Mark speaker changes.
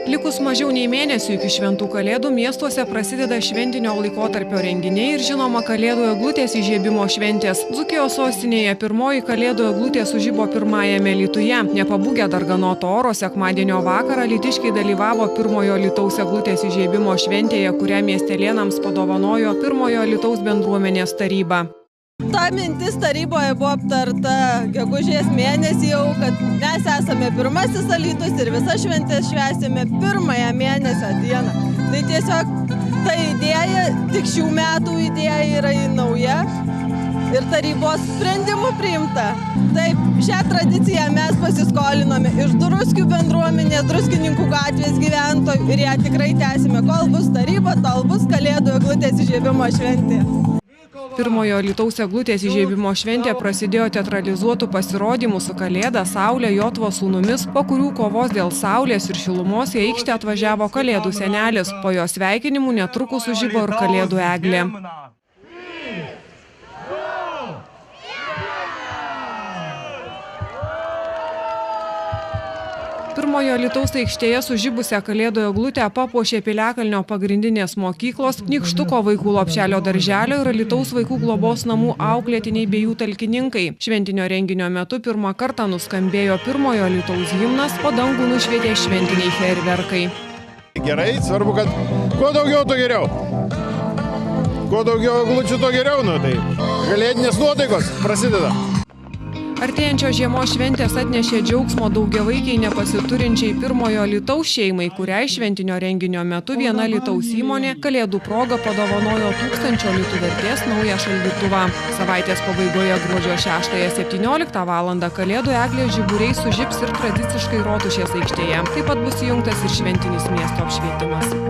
Speaker 1: Likus mažiau nei mėnesių iki šventų kalėdų miestuose prasideda šventinio laikotarpio renginiai ir žinoma kalėdų eglutės įžiebimo šventės. Dzūkijos sostinėje pirmoji kalėdų eglutė sužibo pirmajame Alytuje. Nepabūgę darganoto oro sekmadienio vakarą alytiškiai dalyvavo pirmojo Alytaus eglutės įžiebimo šventėje, kurią miestelėnams padovanojo pirmojo Alytaus bendruomenės taryba.
Speaker 2: Ta mintis taryboje buvo aptarta gegužės mėnesį jau, kad mes esame pirmasis Alytus ir visas šventės švęsime pirmąją mėnesio dieną. Tai tiesiog ta idėja, tik šių metų idėja yra nauja ir tarybos sprendimų priimta. Taip, šią tradiciją mes pasiskolinome iš Druskių bendruomenės, Druskininkų gatvės gyventojų ir ją tikrai tęsime, kol bus taryba, tol bus kalėdų eglutės įžiebimo šventė.
Speaker 1: Pirmojo Alytaus eglutės įžiebimo šventė prasidėjo teatralizuotų pasirodymų su Kalėda, Saulė, Jotvos sūnumis, po kurių kovos dėl saulės ir šilumos į aikštę atvažiavo Kalėdų senelis. Po jo sveikinimų netrukus sužibo ir Kalėdų eglė. Pirmojo Alytaus aikštėje sužibusią Kalėdų eglutę papuošė Piliakalnio pagrindinės mokyklos, Nykštuko vaikų lopšelio darželio ir Alytaus vaikų globos namų auklėtiniai bei jų talkininkai. Šventinio renginio metu pirmą kartą nuskambėjo pirmojo Alytaus himnas, o dangų nušvietė šventiniai fejerverkai.
Speaker 3: Gerai, svarbu, kad kuo daugiau, to geriau. Kuo daugiau eglučių, to geriau, tai kalėdinės nuotaikos prasideda.
Speaker 1: Artėjančios žiemos šventės atnešė džiaugsmo daugiavaikiai nepasiturinčiai pirmojo Alytaus šeimai, kuriai šventinio renginio metu viena Alytaus įmonė Kalėdų proga padovanojo 1000 litų vertės naują šaldytuvą. Savaitės pabaigoje gruodžio 6-17 valandą Kalėdų eglės žiburiai sužibs ir tradiciškai Rotušės aikštėje. Taip pat bus įjungtas ir šventinis miesto apšvietimas.